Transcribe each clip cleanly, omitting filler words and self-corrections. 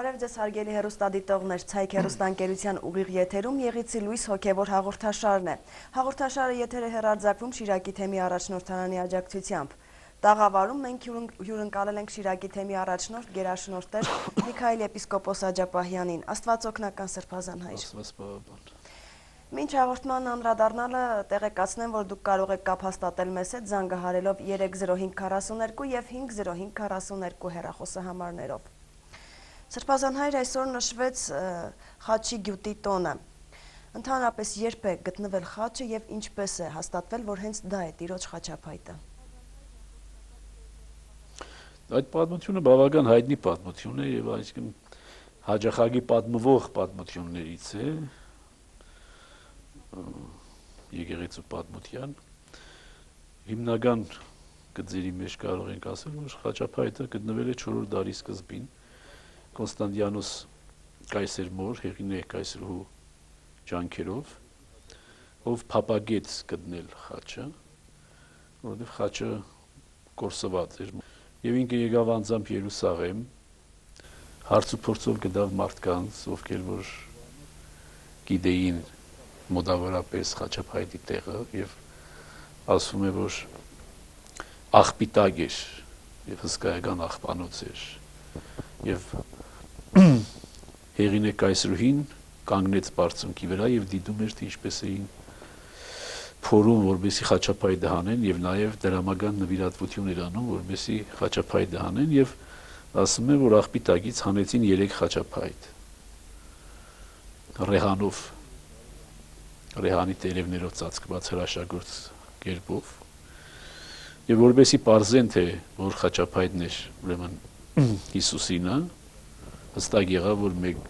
Բարև ձեզ հարգելի հեռուստադիտողներ, Ցայք հեռուստաընկերության ուղիղ եթերում Եղիցի լույս հոգևոր հաղորդաշարն է։ Հաղորդաշարը եթեր է հեռարձակվում Շիրակի թեմի առաջնորդարանի աջակցությամբ։ Տաղավարում մենք հյուրընկալել ենք Շիրակի թեմի առաջնորդ գերաշնորհտեր Միքայել եպիսկոպոս Աջապահյանին։ Աստված օգնական սրբազան հայր։ Մինչ հաղորդման անդրադառնալը տեղեկացնեմ, որ դուք կարող եք կապ հաստատել մեզ հետ զանգահարելով 30542 եւ 50542 հեռախոսահամարներով։ Սրբազան հայր, այսօր նշվեց խաչի գյուտի տոնը։ Ընդհանրապես երբ է գտնվել խաչը եւ ինչպես է հաստատվել, որ հենց դա է Տիրոջ խաչափայտը։ Այդ պատմությունը բավական հայտնի պատմություն է եւ այսինքն հաջախագի պատմվող պատմություններից է եկեղեցու պատմության հիմնական գծերի մեջ կարող ենք ասել, որ խաչափայտը գտնվել է 4-րդ դարի սկզբին Կոնստանտինոս կայսեր մոր, Հեղինե կայսրուհու ջանքերով, ով փապագեց գտնել խաչը, որովհետև խաչը կորսված էր, եւ ինքը եկավ անձամբ Երուսաղեմ, հարց ու փորձով գտավ մարդկանց, ովքեր որ գիտեին մոտավորապես խաչափայտի տեղը եւ ասում է, որ աղբիտակ էր եւ հսկայական աղբանոց էր եւ Հեղինե կայսրուհին կանգնեց բարձունքի վրա եւ դիտում էր, թե ինչպես էին փորում, որպեսզի խաչափայտը հանեն եւ նաեւ դրամական նվիրատվություն էր անում, որպեսզի խաչափայտը հանեն եւ ասում է, որ աղբիտակից հանեցին 3 խաչափայտ ռեհանով ռեհանի տերևներով ծածկված հրաշագործ կերպով եւ որպեսզի պարզեն, թե որ խաչափայտն էր ուրեմն Հիսուսինը հստակ եղավ, որ մեկ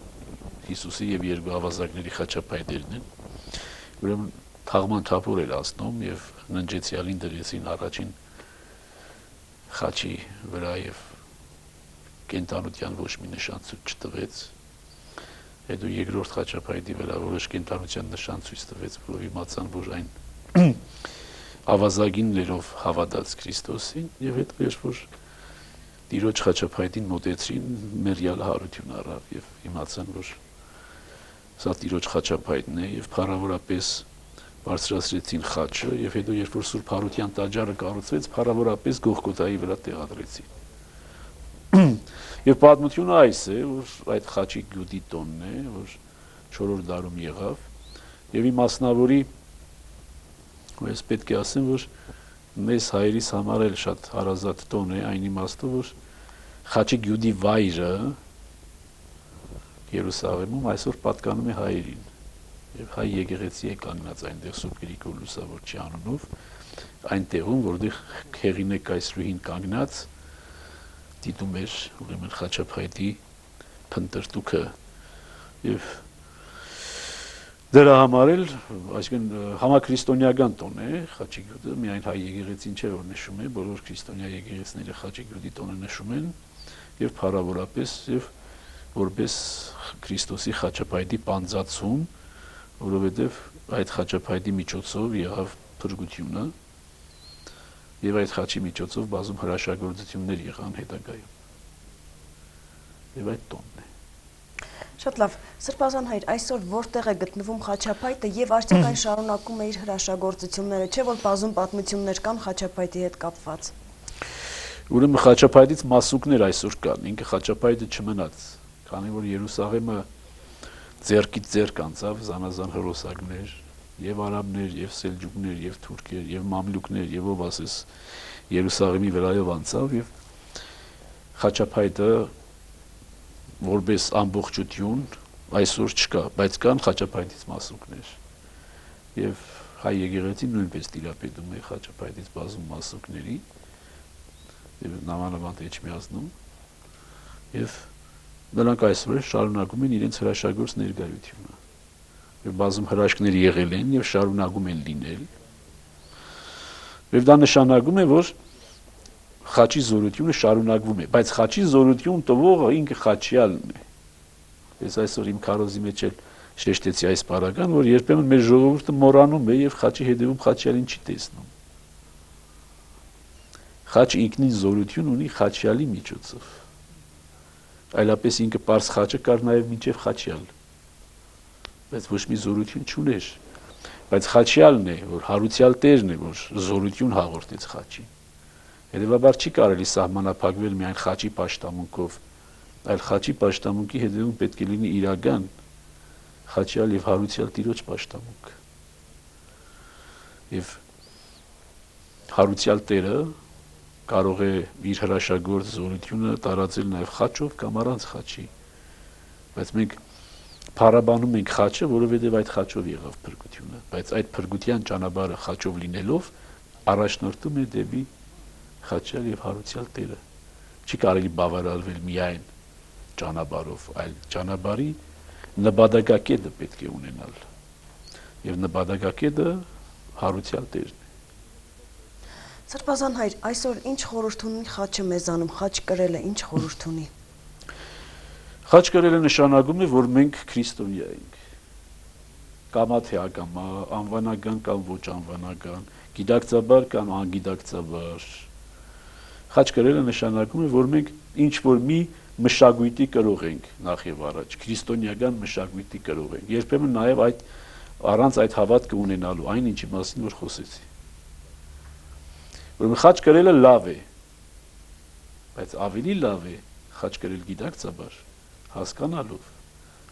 Հիսուսի եւ 2 ավազակների խաչափայտերն են, ուրեմն թաղման թափոր էր ասնում եւ ննջեցյալին դրեցին առաջին խաչի վրա եւ կենտանության ոչ մի նշան ցույց չտվեց, հետո երկրորդ խաչափայտի վրա որոշ կենտանության նշան ցույց տվեց, որով իմացան, որ այն ավազագիններով հավատաց Քրիստոսին եւ հետո երբ որ Տիրոջ խաչափայտին մոտեցրին, մերյալը հարություն առավ եւ իմացան, որ սա Տիրոջ խաչափայտն է եւ փառավորապես բարձրացրեցին խաչը եւ հետո երբ որ Սուրբ Հարության տաճարը կառուցվեց, փառավորապես Գողգոթայի վրա տեղադրեցին։ Եվ պատմությունը այս է, որ այդ խաչի գյուտի տոնն է, որ 4-րդ դարում եղավ եւ իմ մասնավորի ես պետք է ասեմ, որ մեզ հայերիս համար էլ շատ հարազատ տոն է, այն իմաստով, որ խաչի գյուտի վայրը Երուսաղեմում այսօր պատկանում է հայերին եւ հայ եկեղեցի է կանգնած այնտեղ Սուրբ Գրիգոր Լուսավորչի անունով այնտեղում, որտեղ Հեղինե կայսրուհին կանգնած դիտում էր ուրեմն խաչափայտի փնտրտուքը եւ դրա համար էլ, այսինքն համաքրիստոնեական տոն է խաչի գյուտը, միայն հայ եկեղեցին չէ որ նշում է, բոլոր քրիստոնյա եկեղեցիները խաչի գյուտի տոնը նշում են եւ փառավորապես եւ որպես Քրիստոսի խաչափայտի պանծացում, որովհետեւ այդ խաչափայտի միջոցով եղավ փրկությունը եւ այդ խաչի միջոցով բազում հրաշագործություններ եղան հետագայում։ Եվ այդ տոնն է։ Շատ լավ, Սրբազան հայր, այսօր որտեղ է գտնվում խաչափայտը եւ արդյոք այն շարունակում է իր հրաշագործությունները, չէ՞ որ բազում պատմություններ կան խաչափայտի հետ կապված։ Ուրեմն խաչափայտից մասուկներ այսօր կան, ինքը խաչափայտը չմնաց, քանի որ Երուսաղեմը ձեռքից ձեռք անցավ զանազան հրոսակներ, եւ արաբներ, եւ սելջուկներ, եւ թուրքեր, եւ մամլուկներ, եւ ով ասես Երուսաղեմի վրայով անցավ եւ խաչափայտը որպես ամբողջություն այսօր չկա, բայց կան խաչափայտից մասուկներ եւ հայ եկեղեցին նույնպես տիրապետում է խաչափայտից բազում մասուկների եւ նամանավանդ Էջմիածնում եւ նրանք այսօր շարունակում են իրենց հրաշագործ ներկայությունը եւ բազում հրաշքներ եղել են եւ շարունակում են լինել եւ դա նշանակում է, որ խաչի զորությունը շարունակվում է, բայց խաչի զորություն տվողը ինքը խաչյալն է։ Ես այսօր իմ քարոզի մեջ էլ շեշտեցի այս բառական, որ երբեմն մեր ժողովուրդը մոռանում է եւ խաչի հետևում խաչյալին չի տեսնում։ Խաչը ինքնին զորություն ունի խաչյալի միջոցով։ այլապես ինքը պարզ խաչը կար նաև մինչև խաչյալ, բայց ոչ մի զորություն չուներ, բայց խաչյալն է, որ հարուցյալ տերն է, որ զորություն հաղորդեց խաչին, հետևաբար չի կարելի սահմանափակվել միայն խաչի պաշտամունքով, այլ խաչի պաշտամունքի հետևում պետք է լինի իրական խաչյալ եւ հարուցյալ տիրոջ պաշտամունք, եւ հարուցյալ տերը կարող է իր հրաշագործ զորությունը տարածել նաև խաչով կամ առանց խաչի, բայց մենք փառաբանում ենք խաչը, որովհետև այդ խաչով եղավ փրկությունը, բայց այդ փրկության ճանապարհը խաչով լինելով առաջնորդում է դեպի խաչյալ եւ հարուցյալ տերը։ Չի կարելի բավարարվել միայն ճանապարհով, այլ ճանապարհի նպատակակետը պետք է ունենալ, եւ նպատակակետը հարուցյալ տերն է։ Սրբազան հայր, այսօր ինչ խորհուրդ ունի խաչը մեզանում, խաչ կրելը ինչ խորհուրդ ունի։ Խաչ կրելը նշանակում է, որ մենք քրիստոնյա ենք։ Կամա թե ակամա, անվանական կամ ոչ անվանական, գիտակցաբար կամ անգիտակցաբար։ Խաչ կրելը նշանակում է, որ մենք ինչ որ մի մշակույթի կրող ենք նախ եւ առաջ, քրիստոնեական մշակույթի կրող ենք։ Երբեմն նաեւ այդ առանց այդ հավատքը ունենալու, այն ինչի մասին որ խոսեցի։ Ուրեմն խաչ կրելը լավ է, բայց ավելի լավ է խաչ կրել գիտակցաբար, հասկանալով,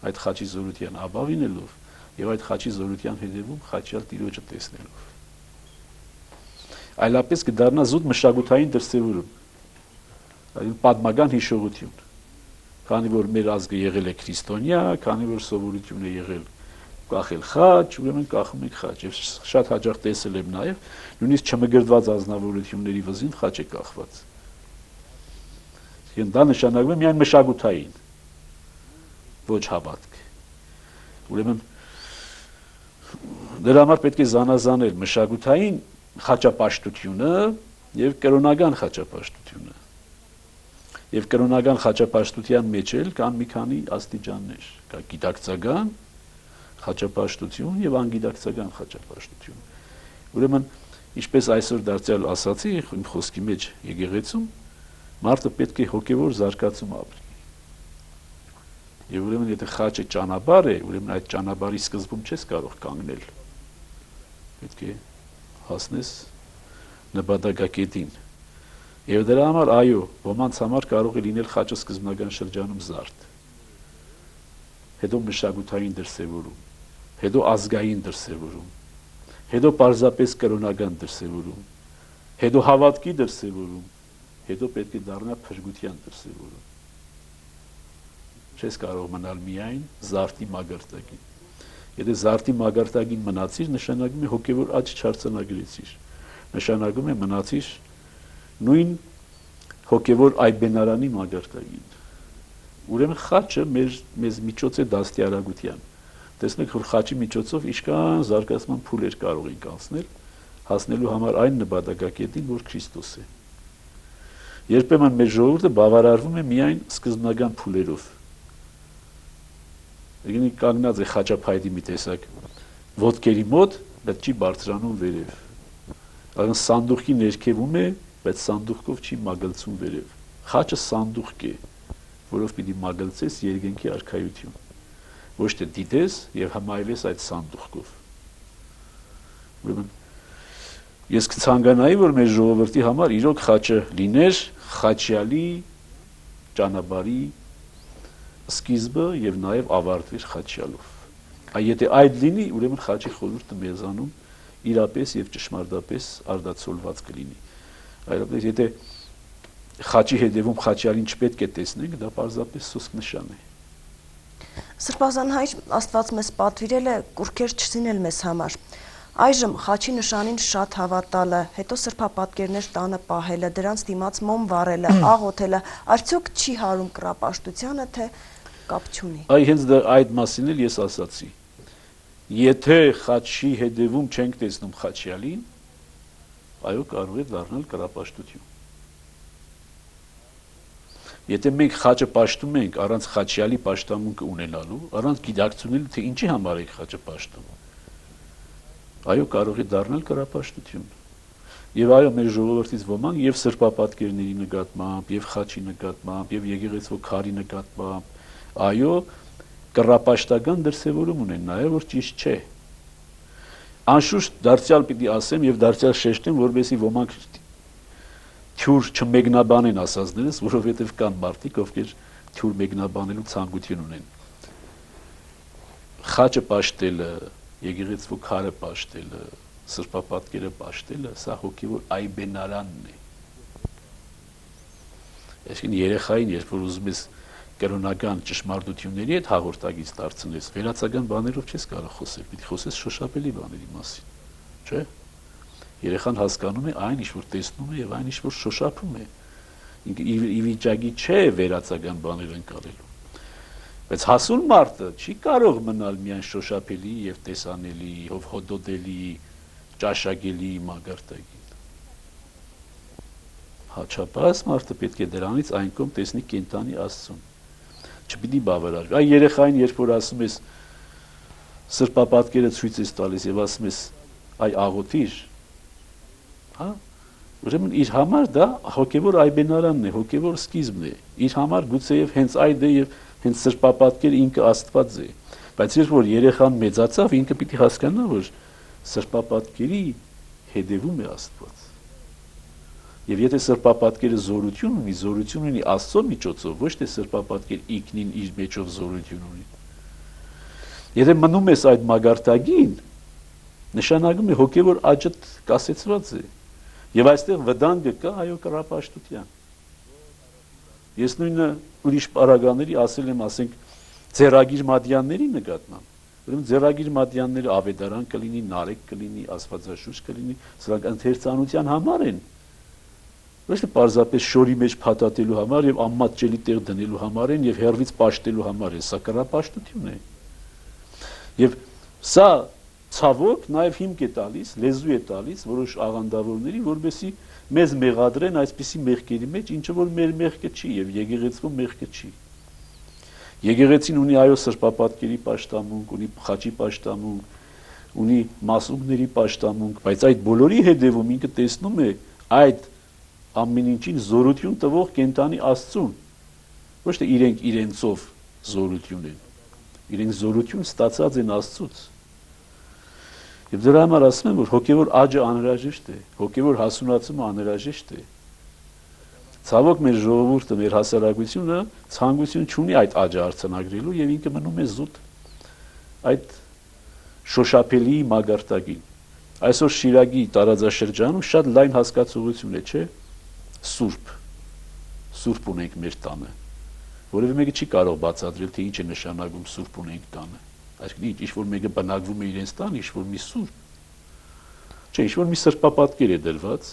այդ խաչի զորության ապավինելով եւ այդ խաչի զորության հետևում խաչյալ տիրոջը տեսնելով։ Այլապես կդառնա զուտ մշակութային դրսևորում, այլ պատմական հիշողություն, քանի որ մեր ազգը եղել է քրիստոնյա, քանի որ սովորություն է եղել կախել խաչ, ուրեմն կախում ենք խաչ, եւ շատ հաճախ տեսել եմ նաեւ, նույնիսկ չմգրդված ազնվորությունների վզին խաչ է կախված։ Եվ դա նշանակում է միայն մշակութային, ոչ հավատք։ Ուրեմն դրա համար պետք է զանազանել մշակութային խաչապաշտությունը եւ կրոնական խաչապաշտությունը։ Եվ կրոնական խաչապաշտության մեջ էլ կան մի քանի աստիճաններ, կա գիտակցական խաչապաշտություն եւ անգիտակցական խաչապաշտություն։ Ուրեմն, ինչպես այսօր դարձյալ ասացի իմ խոսքի մեջ եկեղեցում, մարդը պետք է հոգեվոր զարգացում ապրի։ Եվ ուրեմն, եթե խաչը ճանապարհ է, ուրեմն այդ ճանապարհի սկզբում չես կարող կանգնել։ Պետք է հասնես նպատակակետին։ Եվ դրա համար, այո, ոմանց համար կարող է լինել խաչը սկզբնական շրջանում զարդ, հետո մշակութային դրսևորում, հետո ազգային դրսևորում, հետո պարզապես կրոնական դրսևորում, հետո հավատքի դրսևորում, հետո պետք է դառնա փրկության դրսևորում։ Չես կարող մնալ միայն զարդի մագարտակին։ Եթե զարդի մագարտակին մնացիր, նշանակում է հոգևոր աճ չարձանագրեցիր, նշանակում է մնացիր նույն հոգևոր այբենարանի մագարտակին։ Ուրեմն խաչը մեզ միջոց է դաստիարակության։ Տեսնեք, որ խաչի միջոցով իշքան զարգացման փուլեր կարող ենք անցնել, հասնելու համար այն նպատակակետին, որ Քրիստոս է։ Երբեմն մեր ժողովուրդը բավարարվում է միայն սկզբնական փուլերով։ Եկին կանգնած է խաչափայտի մի տեսակ ոտքերի մոտ, բայց չի բարձրանում վերև։ Այլ սանդուղքի ներքևում է, բայց սանդուղքով չի մագլցում վերև։ Խաչը սանդուղք է, որով պիտի մագլցես երկնքի արքայություն, ոչ թե դիտես եւ հմայվես այդ սանդուղքով։ Ուրեմն ես կցանկանայի, որ մեր ժողովրդի համար իրոք խաչը լիներ խաչյալի ճանապարհի սկիզբը եւ նաեւ ավարտվեր խաչյալով։ Եթե այդ լինի, ուրեմն խաչի խորհուրդը մեզանում իրապես եւ ճշմարտապես արդացոլված կլինի։ Այլապես եթե խաչի հետևում խաչյալին չպետք է տեսնենք, դա պարզապես սոսկ նշան է։ Սրբազան հայր, Աստված մեզ պատվիրել է կուռքեր չսինել մեզ համար։ Այժմ խաչի նշանին շատ հավատալը, հետո սրբապատկերներ տանը պահելը, դրանց դիմաց մոմ վառելը, աղոթելը, արդյոք չի հարում կռապաշտությանը, թե կապ չունի։ Այ հենց այդ մասին էլ ես ասացի։ Եթե խաչի հետևում չենք տեսնում խաչյալին, այո, կարող է դառնալ կռապաշտություն։ Եթե մենք խաչը պաշտում ենք առանց խաչյալի պաշտամունքը ունենալու, առանց գիտակցունելու, թե ինչի համար ենք խաչը պաշտում, այո, կարող է դառնալ կռապաշտություն։ Եվ այո, մեր ժողովրդից ոմանք եւ սրբապատկերների նկատմամբ, եւ խաչի նկատմամբ, եւ եկեղեցու քարի նկատմամբ, այո, կռապաշտական դրսևորում ունեն, նաեւ որ ճիշտ չէ։ Անշուշտ դարձյալ պիտի ասեմ եւ դարձյալ շեշտեմ, որովհետեւ ոմանք թյուր չմեկնաբանեն ասածներս, որովհետեւ կան մարդիկ, ովքեր թյուր մեկնաբանելու ցանկություն ունեն։ Խաչը պաշտելը, եկեղեցու քարը պաշտելը, սրբապատկերը պաշտելը, սա հոգևոր այբենարանն է։ Այսինքն երեխային, երբ որ ուզում ես կրոնական ճշմարտությունների հետ հաղորդակից դարձնես, վերացական բաներով չես կարող խոսել, պիտի խոսես շոշափելի բաների մասին, չէ՞։ Երեխան հասկանում է այն, ինչ որ տեսնում է եւ այն, ինչ որ շոշափում է։ Ինքը ի վիճակի չէ վերացական բաներ ընկալելու։ Բայց հասուն մարդը չի կարող մնալ միայն շոշափելի եւ տեսանելի, հոդոդելի, ճաշակելի մագարտագին։ Հաճապահ մարդը պետք է դրանից այն կողմ տեսնի կենտանի Աստծուն։ Չպիտի բավարարվի։ Այ երեխային, երբ որ ասում ես սրբապատկերը ցույց ես տալիս եւ ասում ես այ աղոթիր, հա, ուրեմն իր համար դա հոգեվոր այբենարանն է, հոգեվոր սկիզբն է։ Իր համար գուցեև հենց այդ է եւ հենց սրբապատկերը ինքը Աստված է։ Բայց երբ որ երեխան մեծացավ, ինքը պիտի հասկանա, որ սրբապատկերի հետևում է Աստված։ Եվ եթե սրբապատկերը զորություն ունի Աստծո միջոցով, ոչ թե սրբապատկեր ինքնին իր մեջով զորություն ունի։ Եթե մնում ես այդ մագարտագին, նշանակում է հոգևոր աճդ կասեցված է։ Եվ այստեղ վտանգը կա այո կռապաշտության։ Ես նույնը ուրիշ պարագաների ասել եմ, ասենք, ձեռագիր մատյանների նկատմամբ։ Ուրեմն ձեռագիր մատյանները ավետարան կլինի, նարեկ կլինի, աստվածաշունչ կլինի, սրանք ընթերցանության համար են։ Ոչ թե պարզապես շորի մեջ փաթաթելու համար եւ ամմատ ջելի տեղ դնելու համար են եւ հերվից պաշտելու համար են, սա կռապաշտություն է։ Եվ սա ցավոք նաեւ հիմք է տալիս, լեզու է տալիս որոշ աղանդավորների, որովհետեւ մեզ մեղադրեն այսպիսի մեղքերի մեջ, ինչը որ մեր մեղքը չի եւ եկեղեցու մեղքը չի։ Եկեղեցին ունի այո սրբապատկերի պաշտամունք, ունի խաչի պաշտամունք, ունի մասունքների պաշտամունք, բայց այդ բոլորի հետևում ինքը տեսնում է այդ ամեն ինչին զորություն տվող կենտանի Աստծուն, ոչ թե իրենք իրենցով զորություն են, իրենք զորություն ստացած են Աստծուց։ Եվ դրա համար ասում եմ, որ հոգևոր աճը անհրաժեշտ է, հոգևոր հասունացումը անհրաժեշտ է։ Ցավոք մեր ժողովուրդը, մեր հասարակությունը ցանկություն չունի այդ աճը արձանագրելու եւ ինքը մնում է զուտ այդ շոշափելի մագարտագին։ Այսօր Շիրակի տարածաշրջանում շատ լայն հասկացողություն է, չէ՞։ Սուրբ ունենք մեր տանը, որևէ մեկը չի կարող բացատրել, թե ինչ է նշանակում սուրբ ունենք տանը։ Այսինքն ինչ որ մեկը բնակվում է իրենց տան, ինչ որ մի սուրբ, չէ, ինչ որ մի սրբապատկեր է դրված,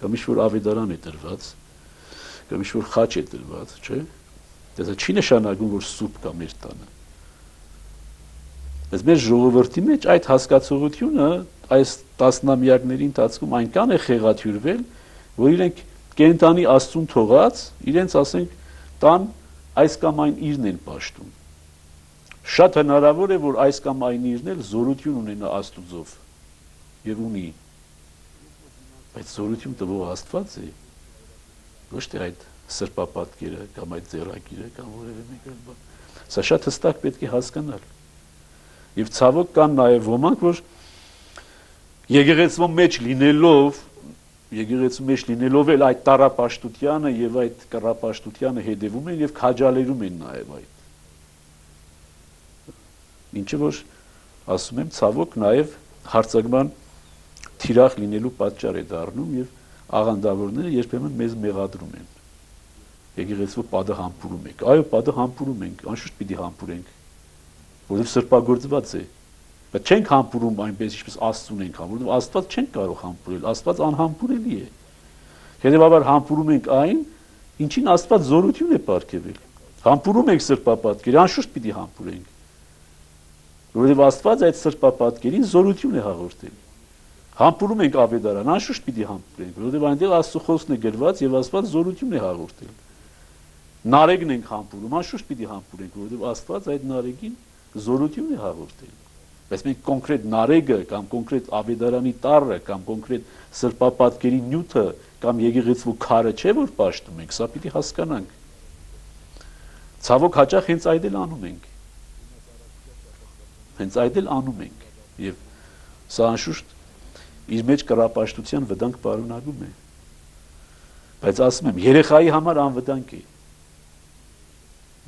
կամ ինչ որ ավետարան է դրված, կամ ինչ որ խաչ է դրված, չէ։ Դա չի նշանակում, որ սուրբ կա մեր տանը։ Բայց մեր ժողովրդի մեջ այդ հասկացողությունը այս տասնամյակների ընթացքում այնքան է խեղաթյուրվել, որ իրենք կենտանի Աստծուն թողած, իրենց ասենք տան այս կամ այն իրն են պաշտում։ Շատ հնարավոր է, որ այս կամ այն իրն էլ զորություն ունենա Աստուծով եւ ունի։ Բայց զորություն տվող Աստված է, ոչ թե այդ սրբապատկերը կամ այդ ձեռագիրը կամ որևէ մեկ այլ բան։ Սա շատ հստակ պետք է հասկանալ։ Եվ ցավոք կան նաեւ ոմանք, որ եկեղեցու մեջ լինելով էլ այդ տարապաշտությանը եւ այդ կռապաշտությանը հետևում են եւ քաջալերում են նաեւ այդ։ Ինչը որ ասում եմ ցավոք նաեւ հարցակման թիրախ լինելու պատճառ է դառնում եւ աղանդավորները երբեմն մեզ մեղադրում են։ Եկեղեցու պատը համբուրում եք։ Այո, պատը համբուրում ենք, անշուշտ պիտի համբուրենք, որովհետեւ սրբագործված է։ Բայց չենք համբուրում այնպես, ինչպես Աստծուն ենք համբուրում, Աստված չենք կարող համբուրել, Աստված անհամբուրելի է։ Հետևաբար համբուրում ենք այն, ինչին Աստված զորություն է պարգևել։ Համբուրում ենք սրբապատկերը, անշուշտ պիտի համբուրենք, որովհետև Աստված այդ սրբապատկերին զորություն է հաղորդել։ Համբուրում ենք ավետարան, անշուշտ պիտի համբուրենք, որովհետև այնտեղ Աստծո խոսքն է գրված եւ Աստված զորություն է հաղորդել։ Նարեկն ենք համբուրում, անշուշտ պիտի համբուրենք, որովհետև Աստված այդ նարեկին զորություն է հաղորդել։ Բայց մենք կոնկրետ նարեգը կամ կոնկրետ ավետարանի տառը կամ կոնկրետ սրբապատկերի նյութը կամ եկեղեցու քարը չէ որ պաշտում ենք, սա պիտի հասկանանք։ Ցավոք հաճախ հենց այդ էլ անում ենք։ Հենց այդ էլ անում ենք եւ սա անշուշտ իր մեջ կռապաշտության վտանգ պարունակում է։ Բայց ասում եմ, երեխայի համար անվտանգ է։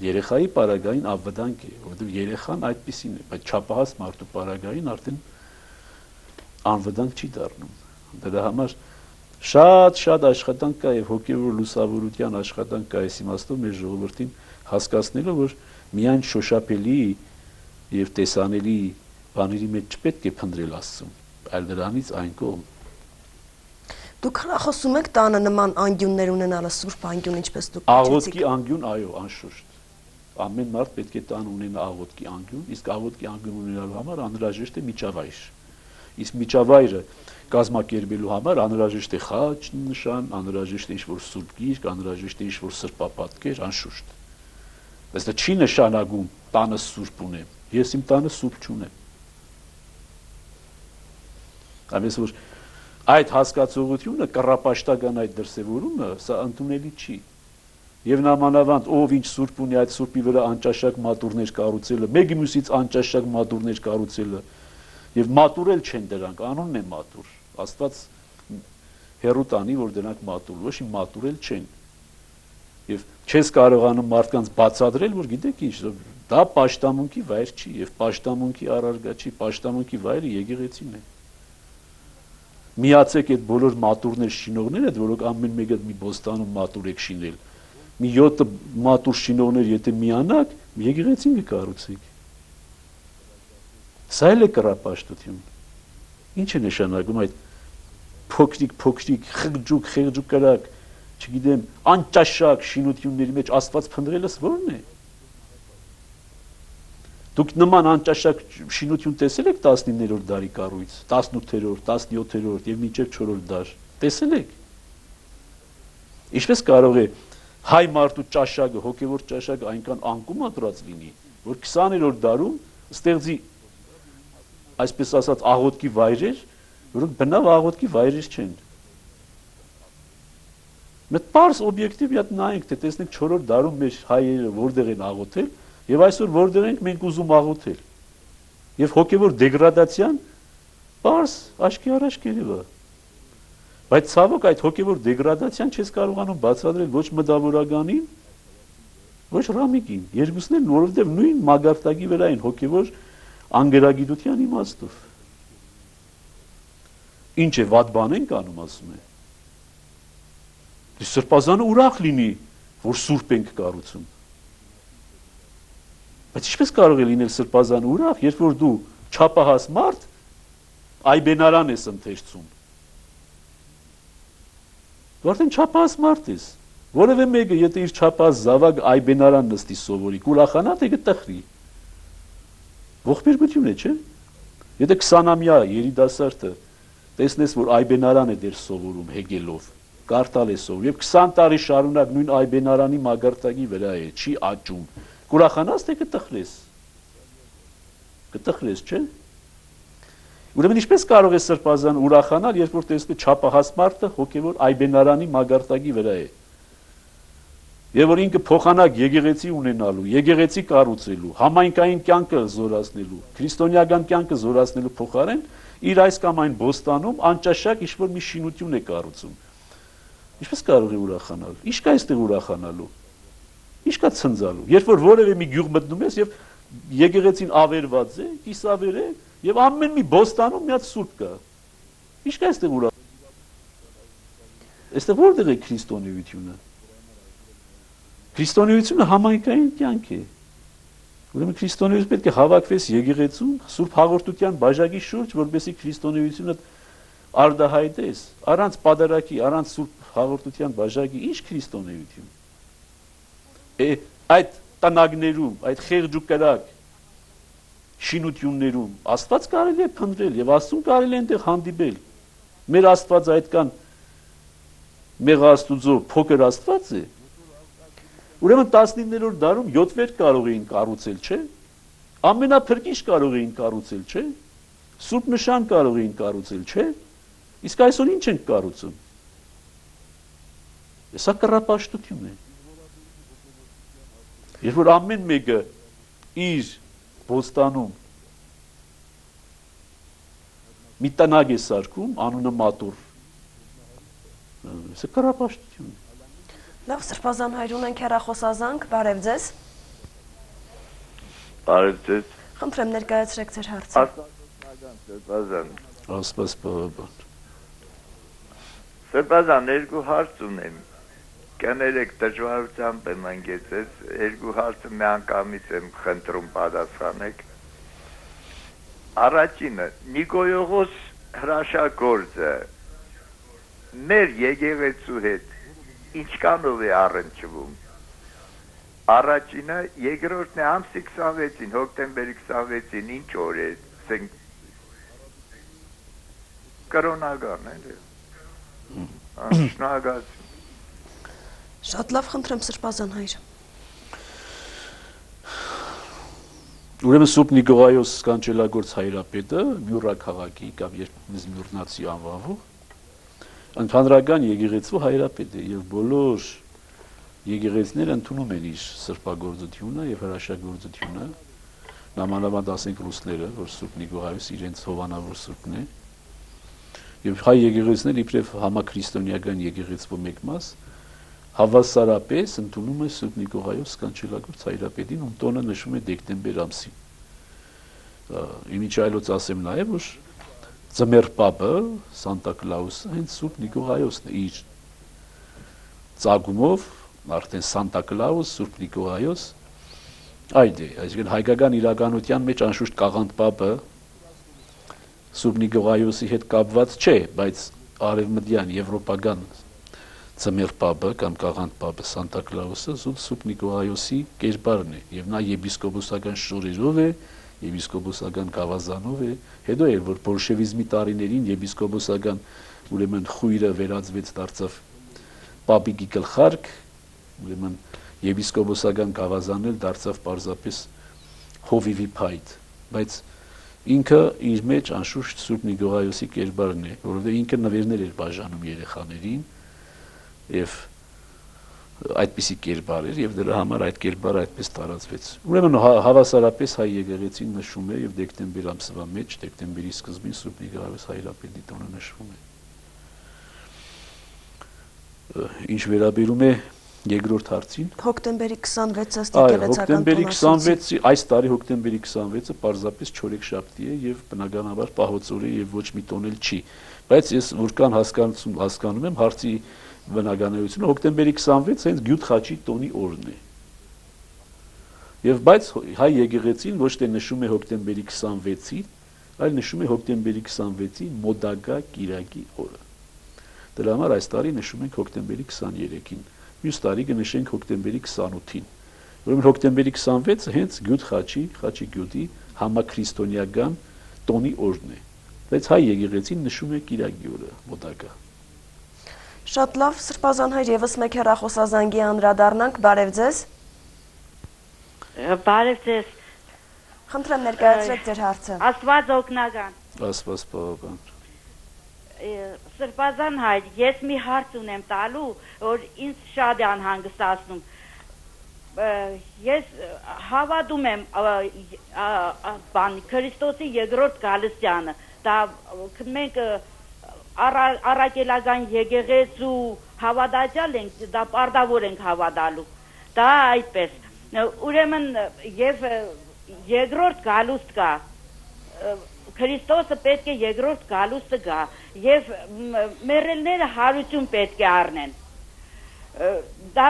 Երեխայի պարագային անվտանգ է, որովհետեւ երեխան այդպեսին է, բայց չափահաս մարդու պարագային արդեն անվտանգ չի դառնում։ Դրա համար շատ աշխատանք կա եւ հոգեվոր լուսավորության աշխատանք կա այս իմաստով մեր ժողովրդին հասկացնելով, որ միայն շոշափելի եւ տեսանելի բաների մեջ չպետք է փնտրել Աստծուն, այլ դրանից այն կողմ։ Դուք խոսում եք տանը նման անկյուններ ունենալը, սուրբ անկյուն, ինչպես դուք աղոթքի անկյուն, այո, անշուշտ։ Ամեն մարդ պետք է տան ունենա աղոթքի անկյուն, իսկ աղոթքի անկյուն ունենալու համար անհրաժեշտ է միջավայր։ Իսկ միջավայրը կազմակերպելու համար անհրաժեշտ է խաչ նշան, անհրաժեշտ է ինչ-որ սուրբ գիրք, անհրաժեշտ է ինչ-որ սրբապատկեր, անշուշտ։ Բայց դա չի նշանակում տանը սուրբ ունեմ։ Ես իմ տանը սուրբ չունեմ։ Ամենից որ այդ հասկացողությունը կռապաշտական այդ դրսևորումը սա ընդունելի չի։ Եվ նամանավանդ ով ինչ սուրբ ունի այդ սուրբի վրա անճաշակ մատուրներ կառուցելը, մեկի մյուսից անճաշակ մատուրներ կառուցելը եւ մատուրել չեն դրանք, անունն է մատուր։ Աստված հերու տանի, որ դրանք մատուր, ոչ մի մատուրել չեն։ Եվ չես կարողանում մարդկանց բացատրել, որ գիտեք ինչ, դա պաշտամունքի վայր չի եւ պաշտամունքի առարգա չի, պաշտամունքի վայրը եկեղեցին է։ Միացեք այդ բոլոր մատուրներ շինողները, որոնք ամեն մեկը մի բոստանում մատուր եք շինել։ Մի 7 մատուր շինողներ եթե միանաք, եկեղեցին կկառուցեք։ Սա էլ է կռապաշտություն։ Ինչ է նշանակում այդ փոքրիկ խղճուկ կրակ, չգիտեմ, անճաշակ շինությունների մեջ Աստված փնտրելս ո՞րն է։ Դուք նման անճաշակ շինություն տեսել եք 19-րդ դարի կառույց, 18-րդ, 17-րդ եւ մինչեւ 4-րդ դար։ Տեսել եք։ Ինչպես կարող է հայ մարդու ճաշակը, հոգևոր ճաշակը այնքան անկում ադրած լինի, որ 20-րդ դարում ստեղծի այսպես ասած աղոթքի վայրեր, որոնք բնավ աղոթքի վայրեր չեն։ Մենք պարզ օբյեկտիվ իդ նայենք, թե տեսնենք 4-րդ դարում մեր հայերը որտեղ են աղոթել, եւ այսօր որտեղ ենք մենք ուզում աղոթել։ Եվ հոգևոր դեգրադացիան պարզ աչքի առաջ կերևա։ Բայց ցավոք այդ հոգևոր դեգրադացիան չես կարողանում բացատրել ոչ մտավորականին, ոչ ռամիկին, երկուսն էլ որովհետեւ նույն մագարտակի վրա են հոգևոր անգերագիտության իմաստով։ Ինչ է վատ բան ենք անում, ասում է։ Դե սրբազանը ուրախ լինի, որ սուրբ ենք կառուցում։ Բայց ինչպես կարող է լինել սրբազանը ուրախ, երբ որ դու չափահաս մարդ այբենարան ես ընթերցում։ Դու արդեն չափահաս մարդ ես։ Որևէ մեկը եթե իր չափահաս զավակ այբենարան նստի սովորի, կուրախանա թե կտխրի։ Ողբերգություն է, չէ՞։ Եթե 20-ամյա երիտասարդը տեսնես, որ այբենարան է դեր սովորում հեգելով, կարդալ է սովորում, եւ 20 տարի շարունակ նույն այբենարանի մագարտակի վրա է, չի աճում։ Կուրախանաս թե կտխրես։ Կտխրես, չէ՞։ Ուրեմն ինչպես կարող է սրբազան ուրախանալ, երբ որ տեսնում չափահաս մարդը հոգևոր այբենարանի մագարտակի վրա է։ Եվ որ ինքը փոխանակ եկեղեցի ունենալու, եկեղեցի կառուցելու, համայնքային կյանքը զորացնելու, քրիստոնեական կյանքը զորացնելու փոխարեն իր այս կամ այն բոստանում անճաշակ ինչ-որ մի շինություն է կառուցում։ Ինչպես կարող է ուրախանալ։ Ինչ կա այստեղ ուրախանալու։ Ինչ կա ցնծալու։ Երբ որ որևէ մի գյուղ մտնում ես եւ եկեղեցին ավերված է, կիսավեր է եւ ամեն մի բոստանում մի հատ սուրբ կա։ Ինչ կա այստեղ ուրախ։ Այստեղ որտեղ է քրիստոնեությունը։ Քրիստոնեությունը համայնքային կյանք է։ Ուրեմն քրիստոնեությունը պետք է հավաքվես եկեղեցում սուրբ հաղորդության բաժակի շուրջ, որպեսզի քրիստոնեությունը արդահայտես, առանց պատարակի, առանց սուրբ հաղորդության բաժակի, ինչ քրիստոնեություն։ Այդ տնագներում, այդ խեղճուկրակ շինություններում Աստված կարելի է փնտրել եւ Աստծուն կարելի է այնտեղ հանդիպել։ Մեր Աստված այդքան մեղ Աստուծո փոքր Աստված է։ Ուրեմն 19-րդ դարում 7 վեր կարող էին կառուցել, չէ՞։ ամենափրկիչ կարող էին կառուցել, չէ՞։ Սուրբ նշան կարող էին կառուցել, չէ՞։ Իսկ այսօր ինչ ենք կառուցում։ Սա կռապաշտություն է։ Երբ որ ամեն մեկը իր ոստանում մի տնակ է սարքում, անունը մատուր, սա կռապաշտություն է։ Լավ, Սրբազան հայր, ունենք հեռախոսազանգ, բարև ձեզ։ Բարև ձեզ։ Խնդրեմ ներկայացրեք ձեր հարցը։ Սրբազան։ Աստված բավական։ Սրբազան, երկու հարց ունեմ։ Կներեք դժվարությամբ եմ ընկեցել, երկու հարցը միանգամից եմ խնդրում պատասխանեք։ Առաջինը, Նիկոյողոս հրաշագործը մեր եկեղեցու հետ ինչքանով է առնչվում։ Առաջինը, երկրորդն է ամսի 26-ին, հոկտեմբերի 26-ին ինչ օր է, ասենք կրոնական է։ Շնորհակալություն։ Շատ լավ, խնդրեմ Սրբազան հայր։ Ուրեմն Սուրբ Նիկողայոս կանչելագործ հայրապետը Մյուրա քաղաքի կամ Մյուրնացի անվանվող ընդհանրական եկեղեցու հայրապետ է եւ բոլոր եկեղեցիները ընդունում են իր սրբագործությունը եւ հրաշագործությունը, նամանավանդ ասենք ռուսները, որ Սուրբ Նիկողայոս իրենց հովանավոր սուրբն է, եւ հայ եկեղեցիները իբրև համաքրիստոնեական եկեղեցու մեկ մաս հավասարապես ընդունում է Սուրբ Նիկողայոս կանչելագործ հայրապետին, ում տոնը նշվում է դեկտեմբեր ամսին։ Ինչ այլոց ասեմ նաեւ, որ Ձմեռ պապը Սանտա Կլաուսը հենց Սուրբ Նիկողայոսն է իր ծագումով, արդեն Սանտա Կլաուս, Սուրբ Նիկողայոս, այդ է, այսինքն հայկական իրականության մեջ անշուշտ Կաղանդ պապը Սուրբ Նիկողայոսի հետ կապված չէ, բայց արևմտյան եվրոպական Ձմեռ պապը կամ Կաղանդ պապը Սանտա Կլաուսը Սուրբ Նիկողայոսի կերպարն է, եւ նա եպիսկոպոսական շնորհերով է, եպիսկոպոսական գավազանով է, հետո էր որ բոլշևիզմի տարիներին եպիսկոպոսական ուրեմն խույրը վերածվեց դարձավ պապիկի գլխարկ, ուրեմն եպիսկոպոսական գավազանն էլ դարձավ պարզապես հովիվի փայտ, բայց ինքը իր մեջ անշուշտ Սուրբ Նիկողայոսի կերպարն է, որովհետեւ ինքը նվերներ էր բաժանում երեխաներին եւ այդպիսի կերպար էր եւ դրա համար այդ կերպարը այդպես տարածվեց։ Ուրեմն հավասարապես հայ եկեղեցին նշում է եւ դեկտեմբեր ամսվա մեջ, դեկտեմբերի սկզբին Սուրբ Նիկողայոս հայրապետի տոնը նշվում է։ Ինչ վերաբերում է երկրորդ հարցին, հոկտեմբերի 26-ը եկեղեցական հոկտեմբերի 26-ի այս տարի հոկտեմբերի 26-ը պարզապես չորեքշաբթի է եւ բնականաբար պահոցօր է եւ ոչ մի տոն էլ չի, բայց ես որքան հասկանում եմ հարցի բնականությունը հոկտեմբերի 26-ը հենց Գյուտ խաչի տոնի օրն է։ Եվ բայց հայ եկեղեցին ոչ թե նշում է հոկտեմբերի 26-ին, այլ նշում է հոկտեմբերի 26-ի մոդագա կիրակի օրը։ Դրա համար այս տարի նշում ենք հոկտեմբերի 23-ին, մյուս տարի կնշենք հոկտեմբերի 28-ին։ Ուրեմն հոկտեմբերի 26-ը հենց Գյուտ խաչի Գյուտի համաքրիստոնեական տոնի օրն է։ Բայց հայ եկեղեցին նշում է կիրակի օրը մոդագա։ Շատ լավ, Սրբազան հայր, եւս մեկ հեռախոսազանգի անդրադառնանք, բարև ձեզ։ Բարև ձեզ։ Խնդրեմ ներկայացրեք ձեր հարցը։ Աստված օգնական։ Աստված բավական։ Սրբազան հայր, ես մի հարց ունեմ տալու, որ ինձ շատ է անհանգստացնում։ Ես հավատում եմ Քրիստոսի երկրորդ գալստյանը։ Դա մենք առաքելական եկեղեցու հավատացյալ ենք, դա պարտավոր ենք հավատալու։ Դա այդպես։ Ուրեմն եւ երկրորդ գալուստ կա։ Քրիստոսը պետք է երկրորդ գալուստը գա եւ մեռելները հարություն պետք է առնեն։ Դա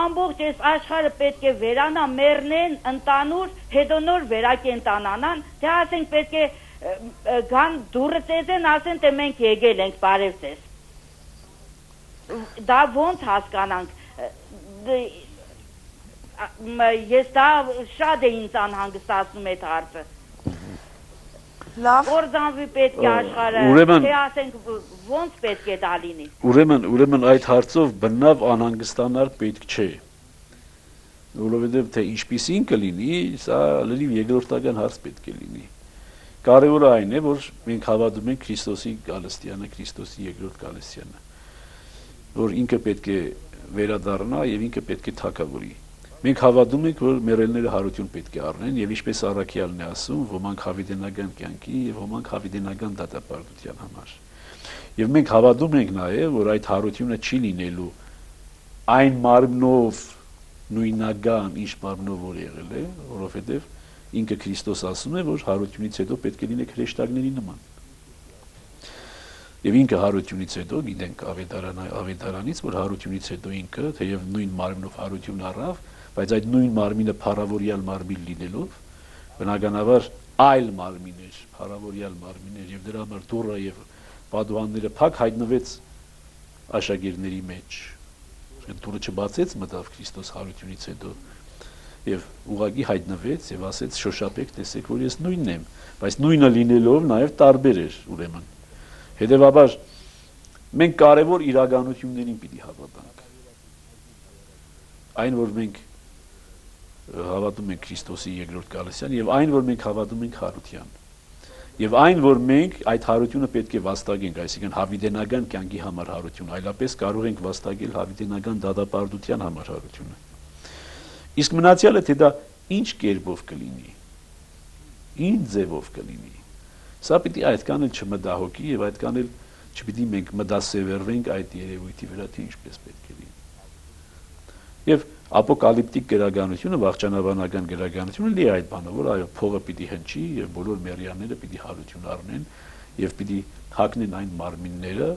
ամբողջ այս աշխարհը պետք է վերանա, մեռնեն, ընտանուր, հետո նոր վերակենդանանան, թե ասենք պետք է գան դուրը ծեզեն, ասեն թե մենք եկել ենք, բարև ձեզ։ Դա ոնց հասկանանք։ Ես դա շատ է ինձ անհանգստացնում այդ հարցը։ Լավ։ Կորզանվի պետք է աշխարհը, թե ասենք ոնց պետք է դա լինի։ Ուրեմն այդ հարցով բնավ անհանգստանալ պետք չէ։ որովհետև թե ինչպիսին կլինի, սա լրիվ երկրորդական հարց պետք է լինի։ Կարևորը այն է, որ մենք հավատում ենք Քրիստոսի գալստյանը, Քրիստոսի երկրորդ գալստյանը, որ ինքը պետք է վերադառնա եւ ինքը պետք է թագավորի։ Մենք հավատում ենք, որ մեռելները հարություն պետք է առնեն եւ ինչպես Առաքյալն է ասում, ոմանք հավիտենական կյանքի եւ ոմանք հավիտենական դատապարտության համար։ Եվ մենք հավատում ենք նաեւ, որ այդ հարությունը չի լինելու այն մարմնով նույնական, ինչ մարմնով որ եղել է, որովհետեւ ինքը Քրիստոս ասում է, որ հարությունից հետո պետք է լինեք հրեշտակների նման։ Եվ ինքը հարությունից հետո գիտենք ավետարանից, որ հարությունից հետո ինքը թեև նույն մարմնով հարություն առավ, բայց այդ նույն մարմինը փառավորյալ մարմին լինելով, բնականաբար այլ մարմին էր, փառավորյալ մարմին էր, եւ դրա համար դուռը եւ պատուհանները փակ հայտնվեց աշակերտների մեջ։ Դուռը չբացեց, մտավ Քրիստոս հարությունից հետո եւ ուղղակի հայտնվեց եւ ասեց շոշափեք, տեսեք, որ ես նույնն եմ, բայց նույնը լինելով նաեւ տարբեր էր ուրեմն։ Հետևաբար մենք կարևոր իրականություններին պիտի հավատանք։ Այն, որ մենք հավատում ենք Քրիստոսի երկրորդ գալստյան եւ այն, որ մենք հավատում ենք հարության։ Եվ այն, որ մենք այդ հարությունը պետք է վաստակենք, այսինքն հավիտենական կյանքի համար հարություն, այլապես կարող ենք վաստակել հավիտենական դատապարտության համար հարությունը։ Իսկ մնացյալը թե դա ինչ կերպով կլինի, ինչ ձևով կլինի, սա պիտի այդքան էլ չմտահոգի եւ այդքան էլ չպիտի մենք մտասևեռվենք այդ երևույթի վրա, թե ինչպես պետք է լինի։ Եվ ապոկալիպտիկ գրականությունը, վաղճանաբանական գրականությունը լի այդ բանը, որ այո, փողը պիտի հնչի եւ բոլոր մեռյանները պիտի հարություն առնեն եւ պիտի հագնեն այն մարմինները,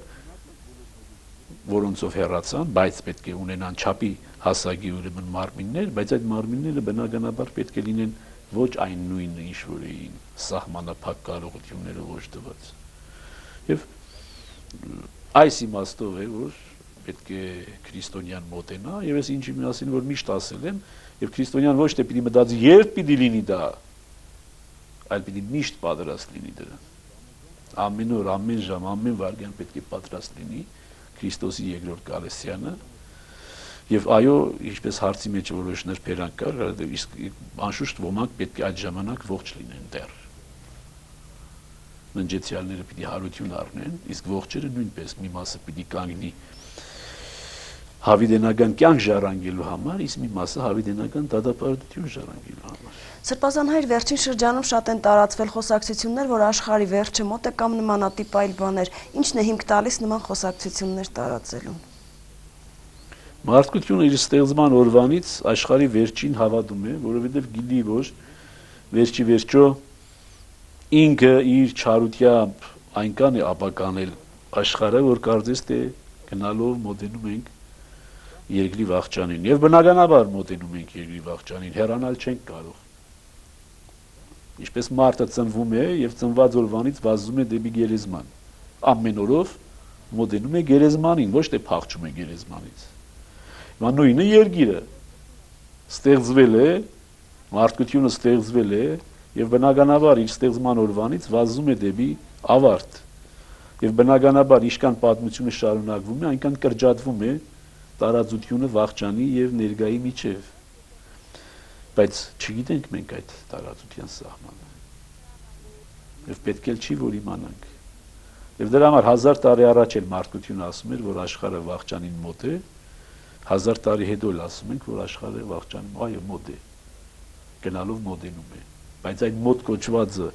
որոնցով հեռացան, բայց պետք է ունենան չափի հասակի ուրեմն մարմիններ, բայց այդ մարմինները բնականաբար պետք է լինեն ոչ այն նույնը, ինչ որ էին սահմանափակ կարողությունները ոչ տված։ Եվ այս իմաստով է, որ պետք է քրիստոնյան մոտենա, եւ ես ինչի մասին որ միշտ ասել եմ, եւ քրիստոնյան ոչ թե պիտի մտածի երբ պիտի լինի դա, այլ պիտի միշտ պատրաստ լինի դրան։ Ամեն օր, ամեն ժամ, ամեն վայրկյան պետք է պատրաստ լինի Քրիստոսի երկրորդ գալստյանը։ Եվ այո, ինչպես հարցի մեջ որոշ նրբերանգ կար, իսկ անշուշտ ոմանք պետք է այդ ժամանակ ողջ լինեն դեռ։ Ննջեցյալները պիտի հարություն առնեն, իսկ ողջերը նույնպես մի մասը պիտի կանգնի հավիտենական կյանք ժառանգելու համար, իսկ մի մասը հավիտենական դատապարտություն ժառանգելու համար։ Սրբազան հայր, վերջին շրջանում շատ են տարածվել խոսակցություններ, որ աշխարհի վերջը մոտ է կամ նմանատիպ այլ բաներ, ինչն է հիմք տալիս նման խոսակցություններ տարածելուն։ Մարդկությունը իր ստեղծման օրվանից աշխարհի վերջին հավատում է, որովհետև գիտի, որ վերջի վերջո ինքը իր չարությամբ այնքան է ապականել աշխարհը, որ կարծես թե գնալով մոտենում ենք երկրի վախճանին, եւ բնականաբար մոտենում ենք երկրի վախճանին, հեռանալ չենք կարող։ Ինչպես մարդը ծնվում է եւ ծնված օրվանից վազում է դեպի գերեզման, ամեն օրով մոտենում է գերեզմանին, ոչ թե փախչում է գերեզմանից։ Հիմա նույնը երկիրը ստեղծվել է, մարդկությունը ստեղծվել է եւ բնականաբար իր ստեղծման օրվանից վազում է դեպի ավարտ։ Եվ բնականաբար ինչքան պատմությունը շարունակվում է, այնքան կրճատվում է տարածությունը վախճանի եւ ներգայի միջև, բայց չգիտենք մենք այդ տարածության սահմանը եւ պետք է չի որ իմանանք եւ դրա համար 1000 տարի առաջ էլ մարդկությունը ասում էր որ աշխարհը վախճանին մոտ է 1000 տարի հետո էլ ասում ենք որ աշխարհը վախճանին այո մոտ է գնալով մոտենում է բայց այդ մոտ կոչվածը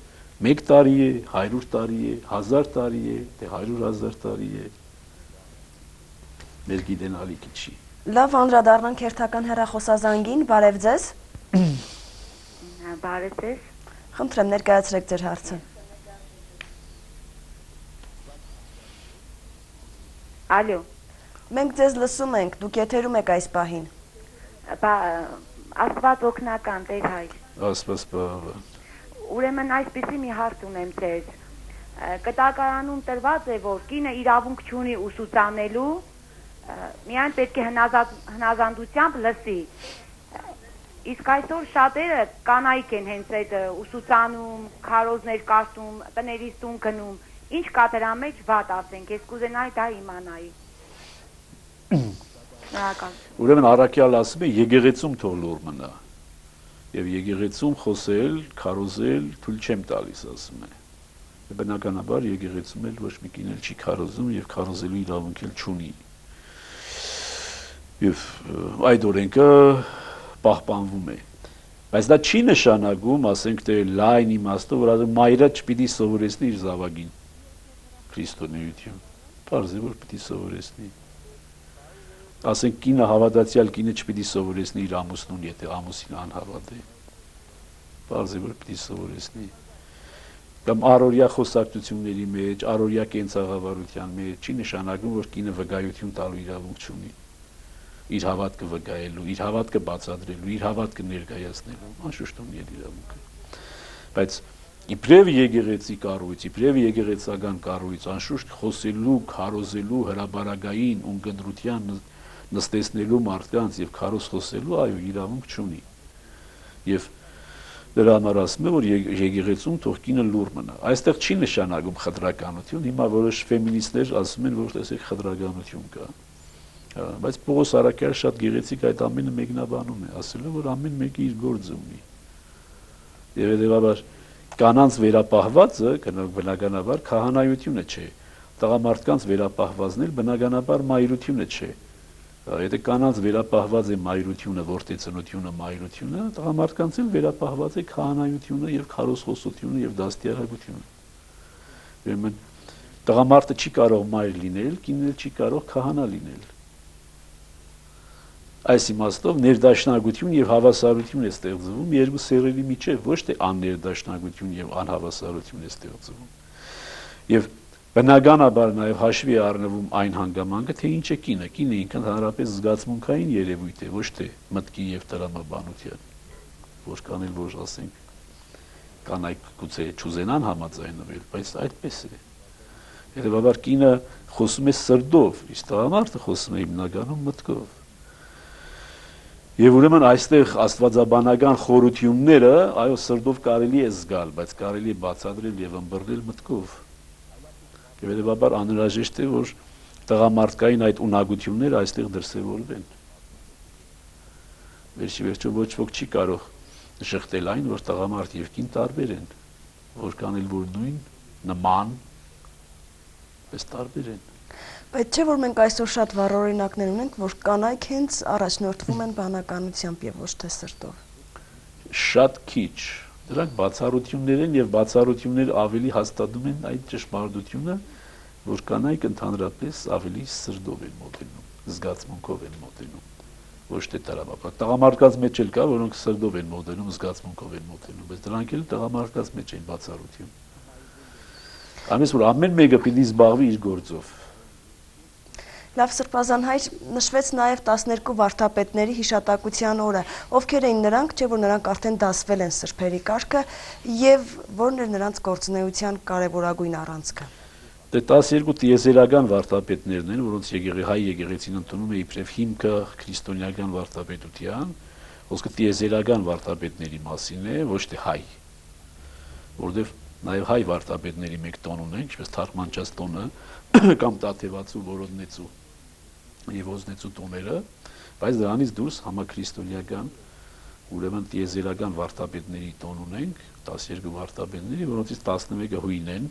1 տարի է 100 տարի է 1000 տարի է թե 100,000 տարի է մեր գիտենալիքի չի։ Լավ, անդրադառնանք հերթական հեռախոսազանգին, բարև ձեզ։ Բարև ձեզ։ Խնդրեմ ներկայացրեք ձեր հարցը։ Ալո։ Մենք ձեզ լսում ենք, դուք եթերում եք այս պահին։ Աստված օգնական, Տեր հայր։ Աստված բավական։ Ուրեմն այսպեսի մի հարց ունեմ ձեզ։ Կտակարանում տրված է, որ կինը իրավունք չունի ուսուցանելու, միայն պետք է հնազանդությամբ լսի։ Իսկ այսօր շատերը կանայք են հենց այդ ուսուցանում, քարոզներ կաշտում, տներից տուն գնում։ Ինչ կա դրա մեջ վատ ասենք, ես կուզենայի դա իմանայի։ Ուրեմն առաքյալը ասում է եկեղեցում թող լուր մնա։ Եվ եկեղեցում խոսել, քարոզել թույլ չեմ տալիս, ասում է։ Բնականաբար եկեղեցում էլ ոչ մի կին էլ չի քարոզում եւ քարոզելու իրավունք էլ չունի։ Եվ այդ օրենքը պահպանվում է։ Բայց դա չի նշանակում, ասենք թե լայն իմաստով, որ մայրը չպիտի սովորեցնի իր զավակին քրիստոնեություն։ Պարզ է, որ պիտի սովորեցնի։ Ասենք կինը հավատացյալ կինը չպիտի սովորեցնի իր ամուսնուն, եթե ամուսինը անհավատ է։ Պարզ է, որ պիտի սովորեցնի։ Կամ առօրյա խոսակցությունների մեջ, առօրյա կենցաղավարության մեջ չի նշանակում, որ կինը վկայություն տալու իրավունք չունի։ Իր հավատքը վկայելու, իր հավատքը բացատրելու, իր հավատքը ներկայացնելու, անշուշտ ունի այդ իրավունքը։ Բայց իբրև եկեղեցի կառույց, իբրև եկեղեցական կառույց, անշուշտ խոսելու, քարոզելու, հրաբարագային ունկնդրության նստեցնելու մարդկանց եւ քարոզ խոսելու, այո, իրավունք չունի։ Եվ դրա համար ասում է, որ եկեղեցում թող կինը լուր մնա։ Այստեղ չի նշանակում խտրականություն, հիմա որոշ ֆեմինիստներ ասում են, որ տեսեք խտրականություն կա։ Բայց Պողոս Արաքյալը շատ գեղեցիկ այդ ամենը մեկնաբանում է, ասելով, որ ամեն մեկը իր գործը ունի։ Եվ հետեւաբար կանանց վերապահվածը, բնականաբար քահանայությունը չէ։ Տղամարդկանց վերապահվածն էլ բնականաբար մայրությունը չէ։ Եթե կանանց վերապահված է մայրությունը, որդեցնությունը, մայրությունը, տղամարդկանց էլ վերապահված է քահանայությունը եւ քարոզխոսությունը եւ դաստիարակությունը։ Ուրեմն տղամարդը չի կարող մայր լինել, կինն էլ չի կարող քահանա լինել։ Այս իմաստով ներդաշնակություն եւ հավասարություն է ստեղծվում երկու սերերի միջեւ, ոչ թե աններդաշնակություն եւ անհավասարություն է ստեղծվում։ Եվ բնականաբար նաեւ հաշվի է առնվում այն հանգամանքը, թե ինչ է կինը։ Կինը ինքն ընդհանրապես զգացմունքային երևույթ է, ոչ թե մտքի եւ տրամաբանության։ Որ կանել, որ ասենք կանայք գուցե չուզենան համաձայնվել, բայց այդպես է։ Հետեւաբար կինը խոսում է սրտով, իսկ տղամարդը խոսում է հիմնականում մտքով։ Եվ ուրեմն այստեղ աստվածաբանական խորությունները, այո, սրտով կարելի է զգալ, բայց կարելի է բացատրել եւ ըմբռնել մտքով։ Եվ հետեւաբար անհրաժեշտ է, որ տղամարդկային այդ ունակությունները այստեղ դրսևորվեն։ Վերջիվերջո ոչ ոք չի կարող շղթել այն, որ տղամարդ եւ կին տարբեր են, որ կանել որ նույն, նման, բայց տարբեր են։ Բայց չէ, որ մենք այսօր շատ վառ օրինակներ ունենք, որ կանայք հենց առաջնորդվում են բանականությամբ եւ ոչ թե սրտով։ Շատ քիչ։ Դրանք բացառություններ են եւ բացառություններ ավելի հաստատում են այդ ճշմարտությունը, որ կանայք ընդհանրապես ավելի սրտով են մոտենում, զգացմունքով են մոտենում, ոչ թե տրամաբան։ Տղամարդկանց մեջ էլ կա, որոնք սրտով են մոտենում, զգացմունքով են մոտենում, բայց դրանք էլ տղամարդկանց մեջ են բացառություն։ Ամենից որ ամեն մեկը պիտի զբաղվի իր գործով։ Լավ Սրբազան հայր, նշվեց նաև 12 վարդապետների հիշատակության օրը, ովքեր էին նրանք, չէ որ նրանք արդեն դասվել են սրբերի կարգը եւ որն էր նրանց գործունեության կարևորագույն առանցքը։ Դե 12 տիեզերական վարդապետներն են, որոնց հայ եկեղեցին ընդունում է իբրև հիմքը քրիստոնեական վարդապետության, ոսկե տիեզերական վարդապետների մասին է, ոչ թե հայ, որովհետեւ նաև հայ վարդապետների մեկ տոն ունենք, ինչպես թարգմանչած տոնը կամ տաթևացու, որոտնեցու եւ ոզնեցու տոները, բայց դրանից դուրս համաքրիստոնեական, ուրեմն տիեզերական վարդապետների տոն ունենք, 12 վարդապետների, որոնցից 11-ը հույն են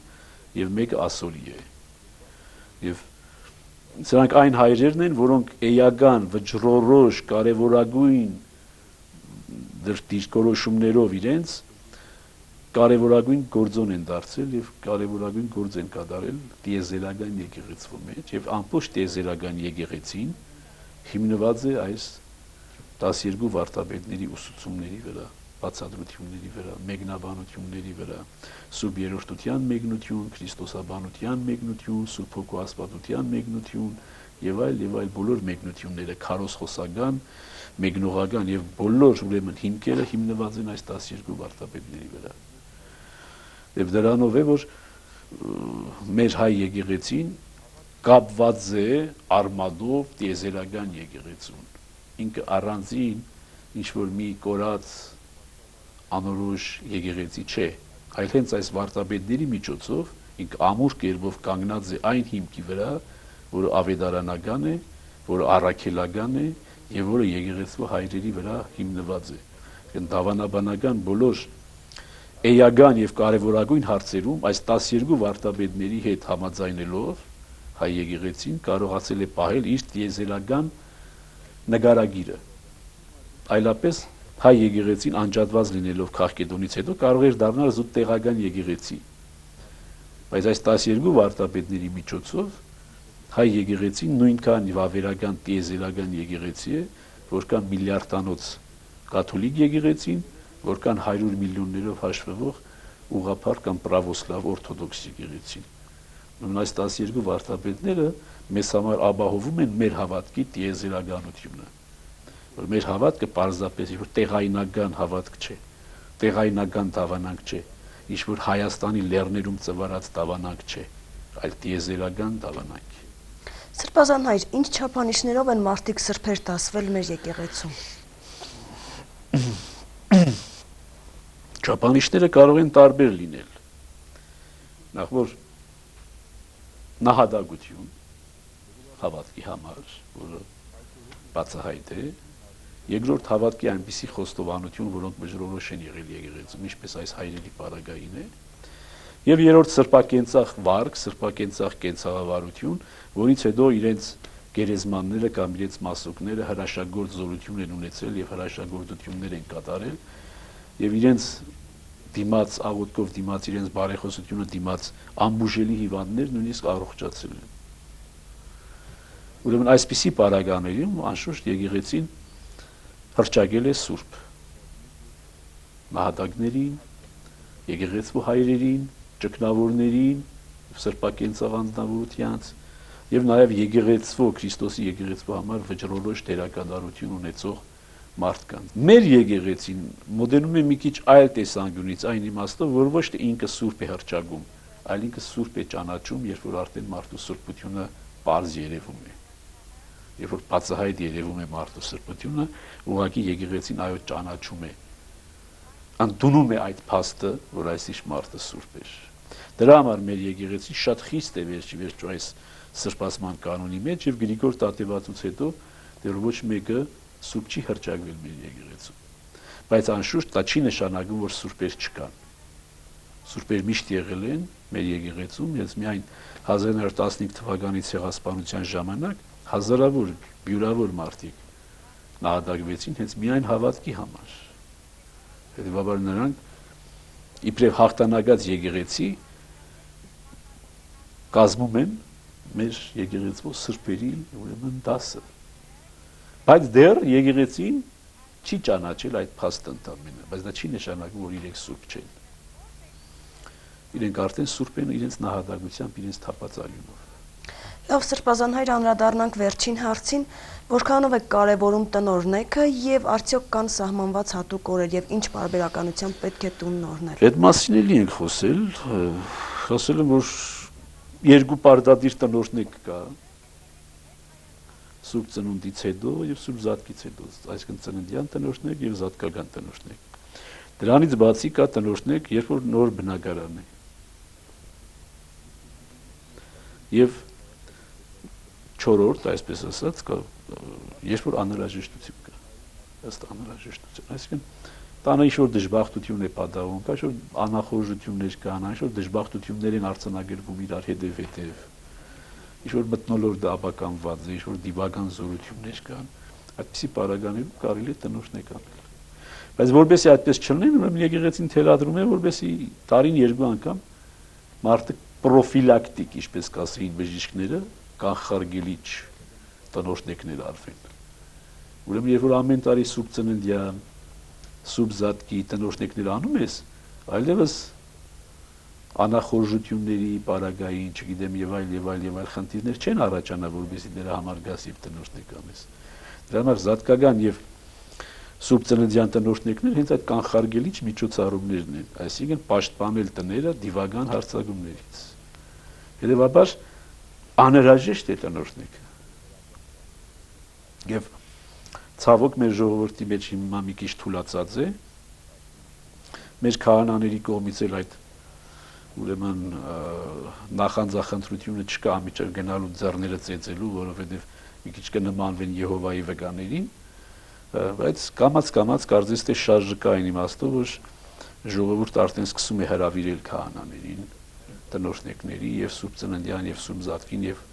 եւ մեկը ասորի է։ Եվ սրանք այն հայրերն են, որոնք էական, վճռորոշ, կարևորագույն դիրքորոշումներով իրենց կարևորագույն գործոն են դարձել եւ կարևորագույն գործ են կատարել տիեզերական եկեղեցու մեջ եւ ամբողջ տիեզերական եկեղեցին հիմնված է այս 12 վարդապետների ուսուցումների վրա, բացատրությունների վրա, մեկնաբանությունների վրա, Սուրբ Երրորդության մեկնություն, Քրիստոսաբանության մեկնություն, Սուրբ Հոգու ասպատության մեկնություն եւ այլ բոլոր մեկնությունները քարոզ խոսական, մեկնողական եւ բոլոր ուրեմն հիմքերը հիմնված են այս 12 վարդապետների վրա։ Եվ դրանով է, որ մեր հայ եկեղեցին կապված է արմատով տիեզերական եկեղեցուն։ Ինքը առանձին ինչ-որ մի կորած անորոշ եկեղեցի չէ, այլ հենց այս վարդապետների միջոցով ինքը ամուր կերպով կանգնած է այն հիմքի վրա, որը ավետարանական է որը առաքելական է եւ որը եկեղեցու հայրերի վրա հիմնված է։ Դավանաբանական բոլոր էական եւ կարեւորագույն հարցերում այս 12 վարդապետների հետ համաձայնելով հայ եկեղեցին կարողացել է պահել իր տիեզերական նկարագիրը։ Այլապես հայ եկեղեցին անջատված լինելով Քաղկեդոնից հետո կարող էր դառնալ զուտ տեղական եկեղեցի։ Բայց այս 12 վարդապետների միջոցով հայ եկեղեցին նույնքան վավերական տիեզերական եկեղեցի է, որքան միլիարդանոց կաթոլիկ եկեղեցին, որքան 100 միլիոններով հաշվվող ուղղափառ կամ պրավոսլավ օրթոդոքս եկեղեցին։ Ուրեմն այս 12 վարդապետները մեզ համար ապահովում են մեր հավատքի տիեզերականությունը, որ մեր հավատքը պարզապես որ տեղայնական հավատք չէ, տեղայնական դավանանք չէ, ինչ որ Հայաստանի լեռներում ծվարած դավանանք չէ, այլ տիեզերական դավանանք։ Սրբազան հայր, ինչ չափանիշներով են մարդիկ սրբեր դասվել մեր եկեղեցում։ Չափանիշները կարող են տարբեր լինել։ Նախ որ նահատակություն հավատքի համար, որը բացահայտ է, երկրորդ հավատքի այնպիսի խոստովանություն, որոնք բժշկորոշ են եղել եկեղեցում, ինչպես այս հայրերի պարագային է, եւ երրորդ սրբակենցաղ վարք, սրբակենցաղ կենցաղավարություն, որից հետո իրենց գերեզմանները կամ իրենց մասուկները հրաշագործ զորություն են ունեցել եւ հրաշագործություններ են կատարել եւ իրենց դիմաց աղոթքով դիմաց իրենց բարեխոսությունը դիմաց ամբուժելի հիվանդներ նույնիսկ առողջացել են։ Ուրեմն այսպիսի պարագաներում անշուշտ եկեղեցին հռչակել է սուրբ նահատակներին, եկեղեցու հայրերին, ճգնավորներին, սրբակենցաղ անձնավորությանց եւ նաեւ եկեղեցու Քրիստոսի եկեղեցու համար վճռորոշ դերակատարություն ունեցող մարդկանց։ Մեր եկեղեցին մոդելում է մի քիչ այլ տեսանկյունից այն իմաստով, որ ոչ թե ինքը սուրբ է հռչակում, այլ ինքը սուրբ է ճանաչում, երբ որ արդեն մարդու սրբությունը պարզ երևում է։ Երբ որ բացահայտ երևում է մարդու սրբությունը, ուղղակի եկեղեցին այո ճանաչում է, ընդունում է այդ փաստը, որ այս իշ մարդը սուրբ է։ Դրա համար մեր եկեղեցին շատ խիստ է վերջի այս սրբացման կանոնի մեջ եւ Գրիգոր Տատեվացուց հետո դեռ ոչ մեկը սուրբ չի հռչակվել մեր եկեղեցում։ Բայց անշուշտ դա չի նշանակում, որ սուրբեր չկան։ Սուրբեր միշտ եղել են մեր եկեղեցում, ես միայն 1915 թվականի ցեղասպանության ժամանակ հազարավոր բյուրավոր մարդիկ նահատակվեցին հենց միայն հավատքի համար։ Հետևաբար նրանք իբրև հաղթանակած եկեղեցի կազմում են մեր եկեղեցու սրբերի ուրեմն դասը։ Բայց դեռ եկեղեցին չի ճանաչել այդ փաստը ընդամենը, բայց դա չի նշանակում, որ իրենք սուրբ չեն։ Իրենք արդեն սուրբ են իրենց նահատակությամբ, իրենց թափածալյունով։ Լավ, Սրբազան հայր, անդրադառնանք վերջին հարցին, որքանով է կարևորում տնօրնեքը եւ արդյոք կան սահմանված հատուկ օրեր եւ ինչ պարբերականությամբ պետք է տունն օրնել։ Այդ մասին էլի ենք խոսել եմ, որ երկու պարտադիր տնօրնեք կա Սուրբ ծնունդից հետո եւ Սուրբ Զատկից հետո, այսինքն ծննդյան տնօրնեք եւ զատկական տնօրնեք։ Դրանից բացի կա տնօրնեք, երբ որ նոր բնակարան է։ Եվ չորրորդ, այսպես ասած, կա, երբ որ անհրաժեշտություն կա, ըստ անհրաժեշտության, այսինքն տանը ինչ-որ դժբախտություն է պատահում, կա ինչ-որ անախորժություններ կան, ինչ-որ դժբախտություններ են արձանագրվում իրար հետև, ինչ-որ մթնոլորտը ապականված է, ինչ-որ դիվական զորություններ կան, այդպիսի պարագաներում կարելի է տնօրնեք անել։ Բայց որպեսզի այդպես չլինեն, ուրեմն եկեղեցին թելադրում է, որպեսզի տարին երկու անգամ մարդը պրոֆիլակտիկ, ինչպես կասեին բժիշկները, կանխարգելիչ տնօրնեկներ արվեն։ Ուրեմն երբ որ ամեն տարի Սուրբ Ծննդյան, Սուրբ Զատկի տնօրնեկներ անում ես, այլևս անախորժությունների, պարագային, չգիտեմ եւ այլ խնդիրներ չեն առաջանա, որպեսզի դրա համար գաս եւ տնօրնեք անես։ Դրա համար զատկական եւ Սուրբ Ծննդյան տնօրնեկներ հենց այդ կանխարգելիչ միջոցառումներն են, այսինքն պաշտպանել տները դիվական հարձակումներից։ Հետևաբար անհրաժեշտ է տնօրնեկը։ Եվ ցավոք մեր ժողովրդի մեջ հիմա մի քիչ թուլացած է, մեր քահանաների կողմից էլ այդ ուրեմն նախանձախնդրությունը չկա ամիջը գնալու ձեռները ծեծելու, որովհետև մի քիչ կնմանվեն Եհովայի վկաներին, բայց կամաց կարծես թե շարժը կա այն իմաստով, որ ժողովուրդը արդեն սկսում է հրավիրել քահանաներին, տնօրհնեկների եւ Սուրբ Ծննդյան եւ Սուրբ Զատկին եւ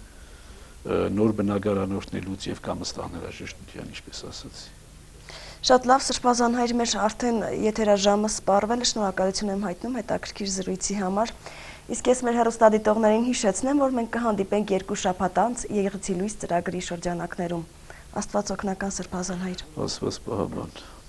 նոր բնակարանորդնելուց եւ կամստան հրաժեշտության, ինչպես ասացի։ Շատ լավ, Սրբազան հայր, մեր արդեն եթերաժամը սպառվել է, շնորհակալություն եմ հայտնում հետաքրքիր զրույցի համար։ Իսկ ես մեր հեռուստադիտողներին հիշեցնեմ, որ մենք կհանդիպենք 2 շաբաթ անց Եղեցի լույս ծրագրի շրջանակներում։ Աստված օգնական, Սրբազան հայր։ Աստված պահապան։